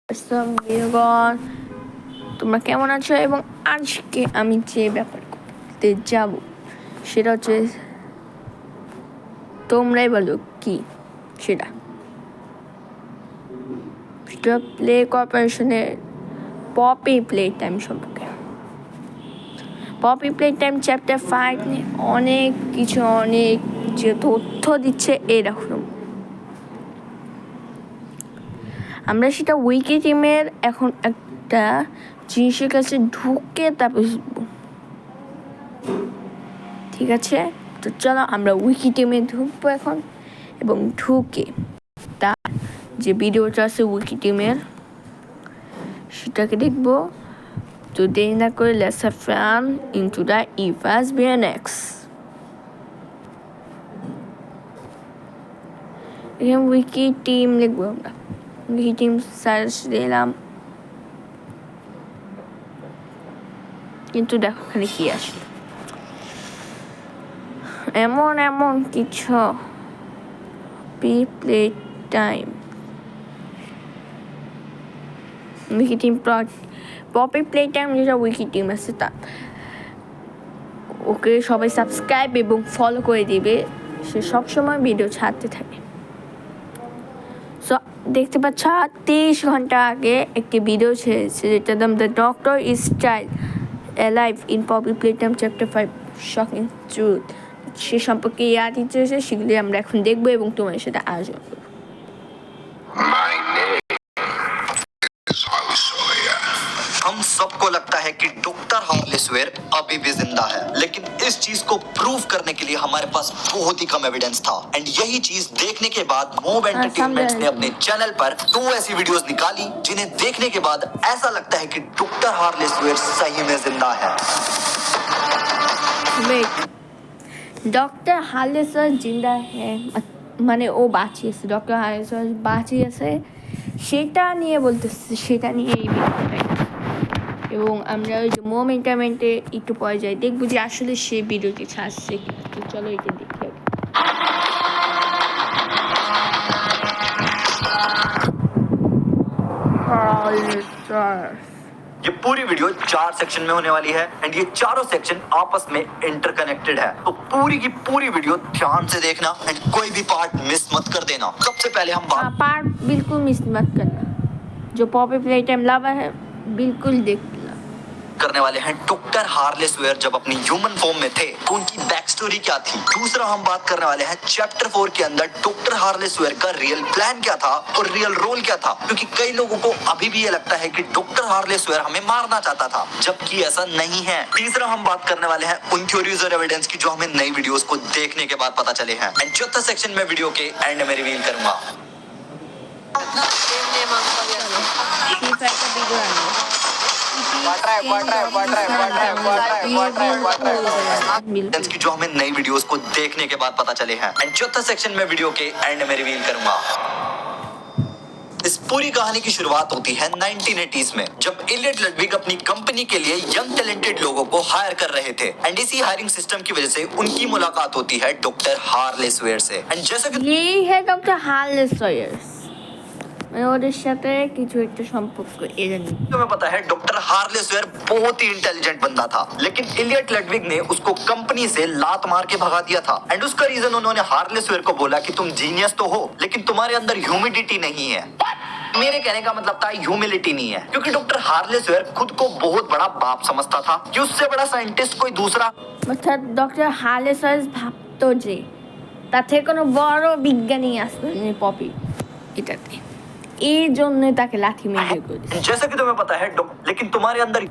আসসালামুয়ালাইকুম, তোমরা কেমন আছো? এবং আজকে আমি যে ব্যাপার করতে যাব সেটা হচ্ছে, তোমরাই বলো কি সেটা প্লে কর্পোরেশনের পপি প্লে টাইম সম্পর্কে। পপি প্লে টাইম চ্যাপ্টার 5 নিয়ে অনেক যে তথ্য দিচ্ছে এরকম। আমরা সেটা উইকি টিমের এখন একটা জিনিসের কাছে ঢুকে তারপর ঠিক আছে, তো চলো আমরা উইকি টিমে ঢুকবো এখন, এবং ঢুকে তার যে ভিডিওটা আছে উইকি টিমের সেটাকে দেখবো। তো দেরি না করে let's have fun into the Eva's BNX. এখানে উইকি টিম লিখবো আমরা, উইকি টিম সার্চ দিলাম, কিন্তু দেখো এখানে কি আসে, এমন কিছু playtime wiki team Poppy playtime যেটা উইকি টিম আছে তা ওকে সবাই সাবস্ক্রাইব এবং ফলো করে দিবে, সে সবসময় ভিডিও ছাড়তে থাকে। সো দেখতে পাচ্ছ 30 ঘন্টা আগে একটি ভিডিও ছেড়েছে যেটার নাম the doctor is still alive in Poppy Playtime chapter 5 shocking truth. সে সম্পর্কে চেয়েছে, সেগুলি আমরা এখন দেখবো এবং তোমার সাথে আয়োজন করবো। हम सबको लगता है कि डॉक्टर हार्लेसवेयर अभी भी जिंदा है, लेकिन इस चीज को प्रूव करने के लिए हमारे पास बहुत ही कम एविडेंस था। एंड यही चीज देखने के बाद मोब एंटरटेनमेंट्स ने अपने चैनल पर 2 ऐसी वीडियोस निकाली जिन्हें देखने के बाद ऐसा लगता है कि डॉक्टर हार्लेसवेयर सही में जिंदा है। ডক্টর হার্লেসওয়ার্থ জিন্দা হ্যাঁ মানে ও বাঁচিয়েছে, ডক্টর হার্লেসওয়ার্থ বাঁচিয়েছে সেটা নিয়ে বলতেছে, সেটা নিয়ে এই ভিডিওটা। এবং আমরা ওই যে মোমেন্টামেন্টে একটু পরে যাই, দেখবো যে আসলে সে ভিডিওটি ছাড়ছে কিনা। তো চলো এটা দেখি। ये पूरी वीडियो 4 सेक्शन में होने वाली है एंड ये चारों सेक्शन आपस में इंटरकनेक्टेड है, तो पूरी की पूरी वीडियो ध्यान से देखना एंड कोई भी पार्ट मिस मत कर देना। सबसे पहले हम पार्ट बिल्कुल मिस मत करना, जो पॉपी प्ले टाइम लवर है बिल्कुल देखना करने वाले हैं डॉक्टर हार्लेसवेयर जब अपनी ह्यूमन फॉर्म में थे तो उनकी बैक स्टोरी क्या थी। दूसरा हम बात करने वाले हैं चैप्टर 4 के अंदर डॉक्टर हार्लेसवेयर का रियल प्लान क्या था और रियल रोल क्या था, क्योंकि कई लोगों को अभी भी ये लगता है कि डॉक्टर हार्लेसवेयर हमें मारना चाहता था, जबकि ऐसा नहीं है। तीसरा हम बात करने वाले हैं उन थ्योरीज और एविडेंस की जो हमें नई वीडियोस को देखने के बाद पता चले हैं। एंड चौथा सेक्शन में वीडियो के एंड में रिवील करूंगा। की जो हमें नई वीडियोस को देखने के बाद पता चले हैं। एंड चौथा सेक्शन में वीडियो के एंड में रिवील करूंगा। इस पूरी कहानी की शुरुआत होती है 1980s में, जब इलियट लडविग अपनी कंपनी के लिए यंग टैलेंटेड लोगों को हायर कर रहे थे। एंड इसी हायरिंग सिस्टम की वजह से उनकी मुलाकात होती है डॉक्टर हार्लेसवेयर से। एंड जैसा कि यही है डॉक्टर हार्लेसवेयर, ওদের সাথে কিছু একটা সম্পর্ক এরা নেই। तुम्हें पता है डॉक्टर हार्लेसवेयर बहुत ही इंटेलिजेंट बंदा था, लेकिन इलियट लडविग ने उसको कंपनी से लात मार के भगा दिया था। एंड उसका रीजन उन्होंने हार्लेसवेयर को बोला कि तुम जीनियस तो हो लेकिन तुम्हारे अंदर ह्यूमिडिटी नहीं है। मेरे कहने का मतलब था ह्यूमिलिटी नहीं है, क्योंकि डॉक्टर हार्लेसवेयर खुद को बहुत बड़ा बाप समझता था कि उससे बड़ा साइंटिस्ट कोई दूसरा। অর্থাৎ ডক্টর হার্লেসওয়ার্থ ভাবতো যে তার থেকে কোনো বড় বিজ্ঞানী আসবে পপি এটাতে, এই জন্য তাকে লাথি মেরে করে দিয়েছে। जैसा कि तुम्हें पता है लेकिन तुम्हारे अंदर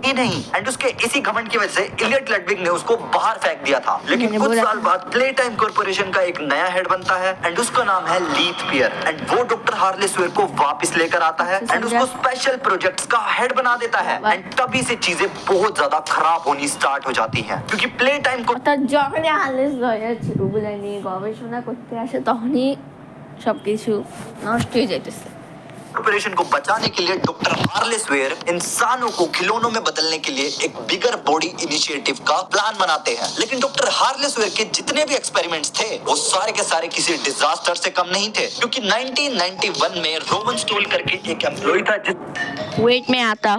ही नहीं। एंड उसके इसी घमंड की वजह से इलियट लडविग ने उसको बाहर फेंक दिया था। लेकिन कुछ साल बाद प्ले टाइम कॉर्पोरेशन का एक नया हेड बनता है एंड उसका नाम है लीथ पियर। एंड वो डॉक्टर हार्लेसवेयर को वापस लेकर आता है एंड उसको स्पेशल प्रोजेक्ट्स का हेड बना देता है। एंड तभी से चीजें बहुत ज्यादा खराब होनी स्टार्ट हो जाती हैं, क्योंकि प्ले टाइम को যখন হার্লেসওয়ার্থ ওগুলো নিয়ে গবেষণা করতে আসে তখনই সবকিছু নষ্ট হয়ে যাইতেছে। कॉर्पोरेशन को बचाने के लिए डॉक्टर हार्लेस वेयर इंसानों को खिलौनों में बदलने के लिए एक बिगर बॉडी इनिशिएटिव का प्लान बनाते हैं। लेकिन डॉक्टर हार्लेस वेयर के जितने भी एक्सपेरिमेंट्स थे वो सारे के सारे किसी डिजास्टर से कम नहीं थे, क्योंकि 1991 में रोवन स्टोल करके एक एम्प्लॉय था वेट में आता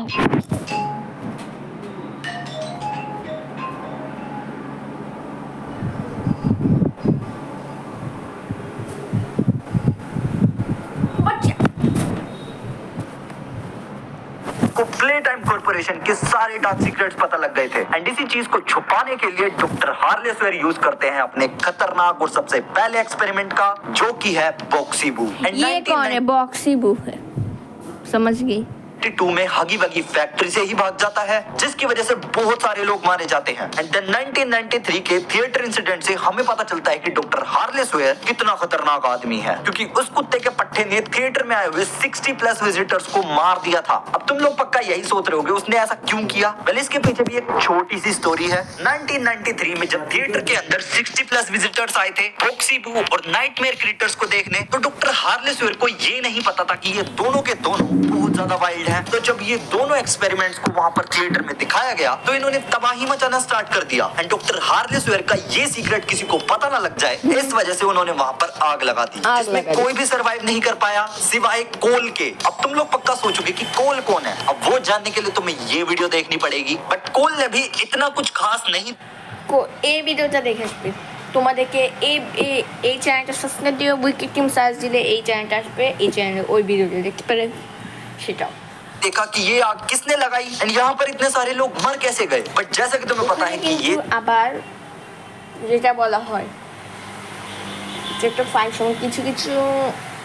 को प्ले टाइम कॉर्पोरेशन के सारे टॉप सीक्रेट्स पता लग गए थे। एंड इसी चीज को छुपाने के लिए डॉक्टर हार्लेस वेयर यूज करते हैं अपने खतरनाक और सबसे पहले एक्सपेरिमेंट का, जो कि है बॉक्सीबू। ये कौन है? बॉक्सीबू है, समझ गई। 1992 में हगी वगी फैक्ट्री से ही भाग जाता है, जिसकी वजह से बहुत सारे लोग मारे जाते हैं। एंड देन 1993 के थिएटर इंसिडेंट से हमें पता चलता है कि डॉक्टर हार्लेस वेयर कितना खतरनाक आदमी है, क्योंकि उस कुत्ते के पट्टे ने थिएटर में आए हुए 60+ विजिटर्स को मार दिया था। अब तुम लोग पक्का यही सोच रहे होगे उसने ऐसा क्यों किया। वेल, इसके पीछे भी एक छोटी सी स्टोरी है। 1993 में जब थिएटर के अंदर 60+ विजिटर्स आए थे बॉक्सीबू और नाइटमेयर क्रिएटर्स को देखने, तो डॉक्टर हार्लेस वेयर को ये नहीं पता था कि ये दोनों के दोनों बहुत ज्यादा वाइल्ड है। तो जब ये दोनों एक्सपेरिमेंट्स को वहां पर थिएटर में दिखाया गया तो इन्होंने तबाही मचाना स्टार्ट कर दिया। एंड डॉक्टर हार्लेस वेयर का ये सीक्रेट किसी को पता ना लग जाए, इस वजह से उन्होंने वहां पर आग लगा दी, जिसमें कोई भी सरवाइव नहीं कर पाया सिवाय कोल के। अब तुम लोग पक्का सोचोगे कि कोल कौन है। अब वो जानने के लिए तुम्हें ये वीडियो देखनी पड़ेगी। बट कोल ने भी इतना कुछ खास नहीं को ए ভিডিওটা দেখে আসবে, তোমাদেরকে এই চ্যানেলটা সাবস্ক্রাইব দিও, উইকেট টিম সার্চ দিলে এই চ্যানেলটা আসবে, এই চ্যানেলে ওই ভিডিওটা দেখতে পারেন সেটাও। देखा कि ये आग किसने लगाई एंड यहाँ पर इतने सारे लोग मर कैसे गए। बट जैसा कि तुम्हें पता है कि ये আবার যেটা বলা হয় যে একটা ফাংশন কিছু কিছু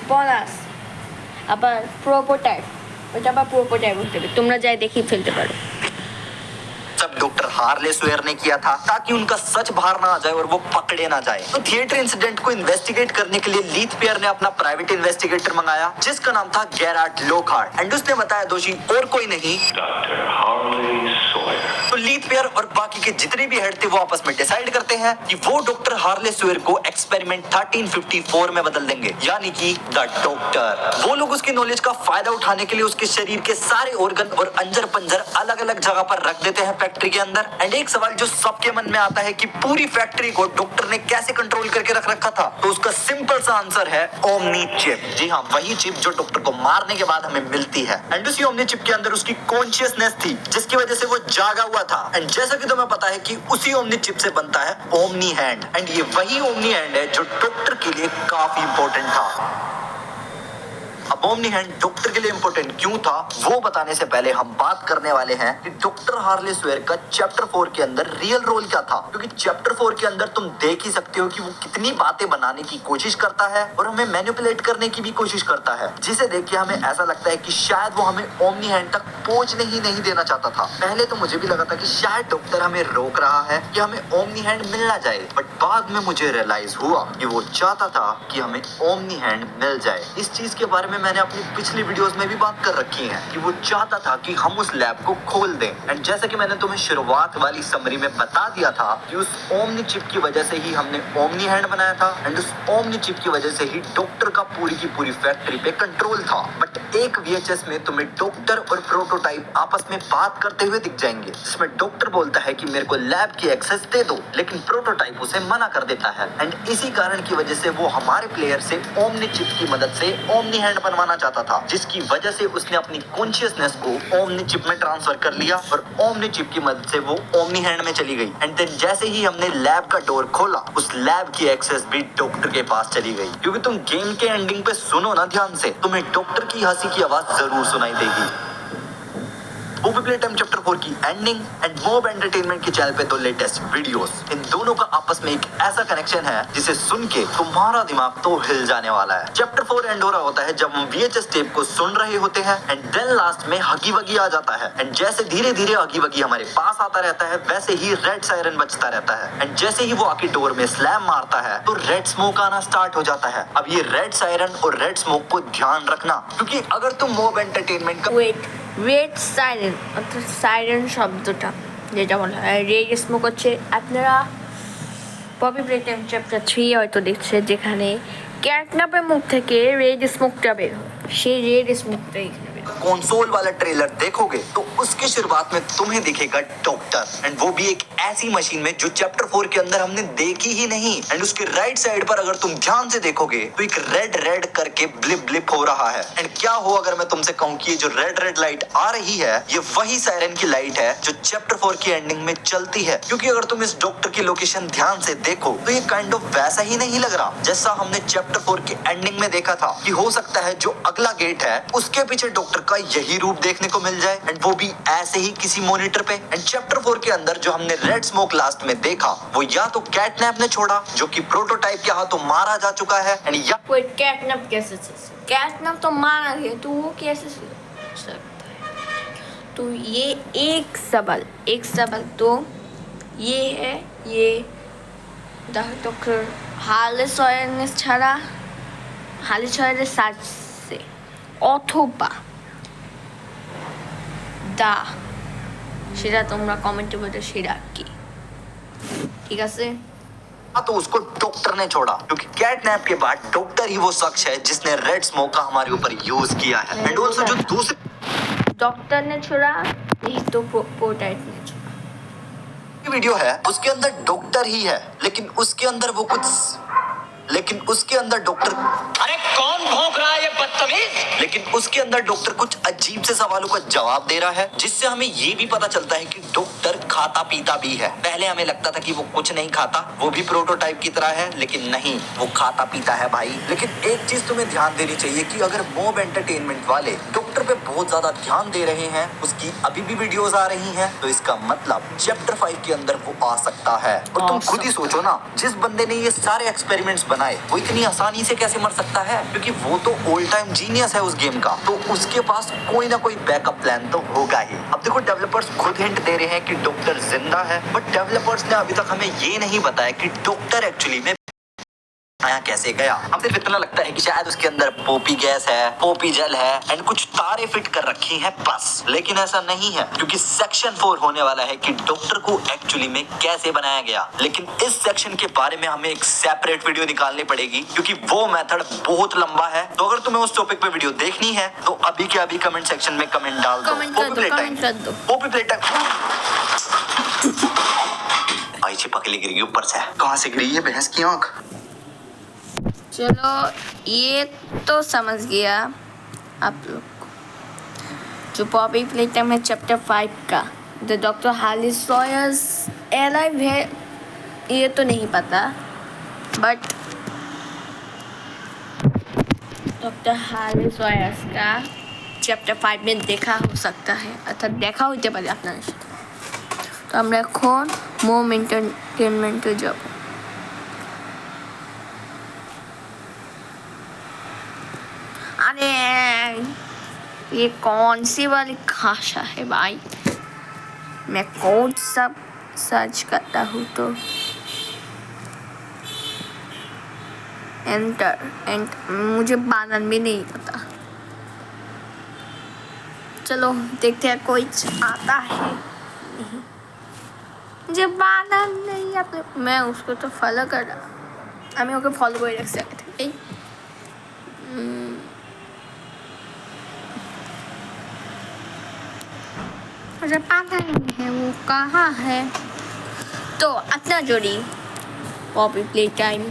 বনাস আবার প্রোটোটাইপ, ওটা আবার প্রোটোটাইপ হতে হবে, তোমরা যাই দেখি ফেলতে পারো। सब डॉक्टर हार्लेस वेयर ने किया था ताकि उनका सच बाहर ना आ जाए और वो पकड़े ना जाए। तो थिएटर इंसिडेंट को इन्वेस्टिगेट करने के लिए लीथ पेयर ने अपना प्राइवेट इन्वेस्टिगेटर मंगाया, जिसका नाम था गेरार्ड लोकहार्ट। एंड उसने बताया दोषी और कोई नहीं, डॉक्टर हार्लेस वेयर। तो लीथ पेयर और बाकी के जितने भी हेड थे वो आपस में डिसाइड करते हैं कि वो डॉक्टर हार्लेस वेयर को एक्सपेरिमेंट 1354 में बदल देंगे, यानी कि द डॉक्टर। वो लोग उसकी नॉलेज का फायदा उठाने के लिए उसके शरीर के सारे ऑर्गन और अंजर पंजर अलग अलग जगह पर रख देते हैं फैक्ट्री के अंदर। एंड एक सवाल जो सबके मन में आता है कि पूरी फैक्ट्री को डॉक्टर ने कैसे कंट्रोल करके रख रखा था, तो उसका सिंपल सा आंसर है ओमनी चिप। जी हाँ, वही चिप जो डॉक्टर को मारने के बाद हमें मिलती है। एंड उसी ओमनी चिप के अंदर उसकी कॉन्शियसनेस थी, जिसकी वजह से वो जागा हुआ था। एंड जैसा कि तुम्हें पता है कि उसी ओमनी चिप से बनता है ओमनी हैंड। एंड ये वही ओमनी हैंड है जो डॉक्टर के लिए काफी इंपॉर्टेंट था। अब ओमनी हैंड डॉक्टर के लिए इंपॉर्टेंट क्यों था वो बताने से पहले हम बात करने वाले हैं कि डॉक्टर हार्लेस वेयर का चैप्टर 4 के अंदर रियल रोल क्या था। क्योंकि चैप्टर 4 के अंदर तुम देख ही सकते हो कि वो कितनी बातें बनाने की कोशिश करता है और हमें मैनिपुलेट करने की भी कोशिश करता है, जिसे देख के हमें ऐसा लगता है कि शायद वो हमें ओमनी हैंड तक पहुंचने ही नहीं देना चाहता था। पहले तो मुझे भी लगा था कि शायद डॉक्टर हमें रोक रहा है कि हमें ओमनी हैंड मिलना जाए, बट बाद में मुझे रियलाइज हुआ कि वो चाहता था कि हमें ओमनी हैंड मिल जाए। इस चीज के बारे में मैंने अपनी पिछली वीडियोस में भी बात कर रखी है कि वो चाहता था कि हम उस लैब को खोल दें। एंड जैसा कि मैंने तुम्हें शुरुआत वाली समरी में बता दिया था कि उस ओमनी चिप की वजह से ही हमने ओमनी हैंड बनाया था। एंड उस ओमनी चिप की वजह से ही डॉक्टर का पूरी की पूरी फैक्ट्री पे कंट्रोल था। बट एक VHS में तुम्हें डॉक्टर और प्रोटोटाइप आपस में बात करते हुए दिख जाएंगे, जिसमें डॉक्टर बोलता है कि मेरे को लैब की एक्सेस दे दो, लेकिन प्रोटोटाइप उसे मना कर देता है। एंड इसी कारण की वजह से वो हमारे प्लेयर से ओमनी चिप की मदद से ओमनी हैंड बनवाना चाहता था, जिसकी वजह से उसने अपनी कॉन्शियसनेस को ओमनी चिप में ट्रांसफर कर लिया और ओमनी चिप की मदद से वो ओमनी हैंड में चली गई। एंड देन जैसे ही हमने लैब का डोर खोला, उस लैब की एक्सेस भी डॉक्टर के पास चली गई। क्योंकि तुम गेम के एंडिंग पे सुनो ना ध्यान से, तुम्हें डॉक्टर की हंसी की आवाज जरूर सुनाई देगी। मूवी प्ले टाइम चैप्टर 4 की एंडिंग एंड मोब एंटरटेनमेंट के चैनल पे दो लेटेस्ट वीडियोस, इन दोनों का आपस में एक ऐसा कनेक्शन है जिसे सुन के तुम्हारा दिमाग तो हिल जाने वाला है। चैप्टर 4 एंड हो रहा होता है जब हम VHS टेप को सुन रहे होते हैं एंड देन लास्ट में हगी वगी आ जाता है। एंड जैसे धीरे धीरे हगी वगी हमारे पास आता रहता है, वैसे ही रेड सायरन बजता रहता है। एंड जैसे ही वो आके डोर में स्लैम मारता है तो रेड स्मोक आना स्टार्ट हो जाता है। अब ये रेड सायरन और रेड स्मोक को ध्यान रखना, क्योंकि अगर तुम मोब एंटरटेनमेंट का রেড সাইরেন অর্থাৎ সাইরেন শব্দটা যেটা বলা হয় রেড স্মোক হচ্ছে, আপনারা পপি প্লে টাইম চ্যাপ্টার 3 হয়তো দেখছে, যেখানে ক্যাটনাপের মুখ থেকে রেড স্মোকটা বের হয়। সেই রেড স্মোকটাই এখানে বের হয়। कंसोल वाला ट्रेलर देखोगे तो उसकी शुरुआत में तुम्हें दिखेगा डॉक्टर, एंड वो भी एक ऐसी मशीन में जो चैप्टर 4 के अंदर हमने देखी ही नहीं। एंड उसके राइट साइड पर अगर तुम ध्यान से देखोगे तो एक रेड रेड करके ब्लिप ब्लिप हो रहा है। एंड क्या हो अगर मैं तुमसे कहूं कि ये जो रेड रेड लाइट आ रही है ये वही सायरन की लाइट है जो चैप्टर 4 की एंडिंग में चलती है। क्योंकि अगर तुम इस डॉक्टर की लोकेशन ध्यान से देखो तो ये काइंड ऑफ वैसा ही नहीं लग रहा जैसा हमने चैप्टर 4 की एंडिंग में देखा था कि हो सकता है जो अगला गेट है उसके पीछे डॉक्टर का यही रूप देखने को मिल जाए, एंड वो भी ऐसे ही किसी मॉनिटर पे। एंड चैप्टर 4 के अंदर जो हमने रेड स्मोक लास्ट में देखा वो या तो कैटनैप ने छोड़ा जो कि प्रोटोटाइप के हाथों मारा जा चुका है, एंड या कोई कैटनप कैसे कैटनप तो मारा गया तो वो कैसे सकता है। तो ये एक सबल तो ये है, ये ডক্টর হার্লে সয়ারের ছাড়া হার্লে সয়ারের সার্চে অথবা দা সেটা তোমরা কমেন্টে বলে সেটা কি, ঠিক আছে। तो उसको डॉक्टर ने छोड़ा क्योंकि कैटनैप के बाद डॉक्टर ही वो शख्स है जिसने रेड स्मोक का हमारे ऊपर यूज किया है। एंड ऑल्सो जो दूसरी डॉक्टर ने छोड़ा नहीं तो पोर्टाइट ने छोड़ा। वीडियो है उसके अंदर डॉक्टर ही है लेकिन उसके अंदर डॉक्टर, अरे कौन भौंक रहा है ये बदतमीज। लेकिन उसके अंदर डॉक्टर कुछ अजीब से सवालों का जवाब दे रहा है जिससे हमें ये भी पता चलता है कि डॉक्टर खाता पीता भी है। पहले हमें लगता था कि वो कुछ नहीं खाता, वो भी प्रोटोटाइप की तरह है, लेकिन नहीं, वो खाता पीता है भाई। लेकिन एक चीज तुम्हें ध्यान देनी चाहिए कि अगर मॉब एंटरटेनमेंट वाले डॉक्टर पे बहुत ज्यादा ध्यान दे रहे हैं, उसकी अभी भी वीडियोस आ रही हैं, तो इसका मतलब चैप्टर 5 के अंदर वो आ सकता है। और तुम खुद ही सोचो ना, जिस बंदे ने ये सारे एक्सपेरिमेंट्स बनाए वो इतनी आसानी से कैसे मर सकता है, क्योंकि वो तो ऑल टाइम जीनियस है उस गेम का, तो उसके पास कोई ना कोई बैकअप प्लान तो होगा ही। अब देखो डेवलपर्स खुद हिंट दे रहे हैं कि डॉक्टर जिंदा है, बट डेवलपर्स ने अभी तक हमें ये नहीं बताया कि डॉक्टर एक्चुअली में आया कैसे गया। हम सिर्फ इतना लगता है कि शायद उसके अंदर पोपी गैस है, पोपी जल है एंड कुछ तारे फिट कर रखी हैं बस, लेकिन ऐसा नहीं है क्योंकि सेक्शन 4 होने वाला है कि डॉक्टर को एक्चुअली में कैसे बनाया गया। लेकिन इस सेक्शन के बारे में हमें एक सेपरेट वीडियो निकालनी पड़ेगी क्योंकि वो मेथड बहुत लंबा है। तो अगर तुम्हें उस टॉपिक पे वीडियो देखनी है तो अभी के अभी कमेंट सेक्शन में कमेंट डाल दो। पोपी प्ले टाइम आई चिपक गिर गई ऊपर से, कहाँ से गिरी ये भैंस की आंख। चलो ये तो समझ गया आप लोग को। जो पॉपी प्ले टाइम है चैप्टर 5 का, द डॉक्टर हार्ले सॉयर्स अलाइव है ये तो नहीं पता, बट डॉक्टर हार्ले सॉयर्स का चैप्टर 5 में देखा हो सकता है, अर्थात দেখা হইতে পারে আপনার সাথে। তো আমরা এখন মোম এন্টারটেনমেন্টে যাব। अरे ये कौन सी वाली भाषा है भाई, मैं कोड सब सर्च करता हूँ तो एंटर मुझे बानर भी नहीं पता। चलो देखते हैं कोई आता है नहीं, मुझे बानर नहीं आता, मैं उसको तो फॉलो कर रहा, हमें ओके फॉलो कर रख सकते हैं। मुझे पता नहीं है वो कहाँ है। तो अपना जोड़ी पॉपी प्ले टाइम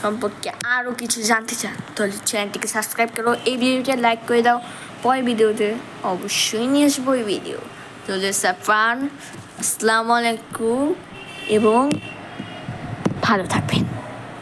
সম্পর্কে আরও কিছু জানতে চান তাহলে চ্যানেলটিকে সাবস্ক্রাইব করো, এই ভিডিওটা লাইক করে দাও, পরের ভিডিওতে অবশ্যই নিয়ে আসবো এই ভিডিও। তাহলে সাফান আসসালামু আলাইকুম এবং ভালো থাকবেন।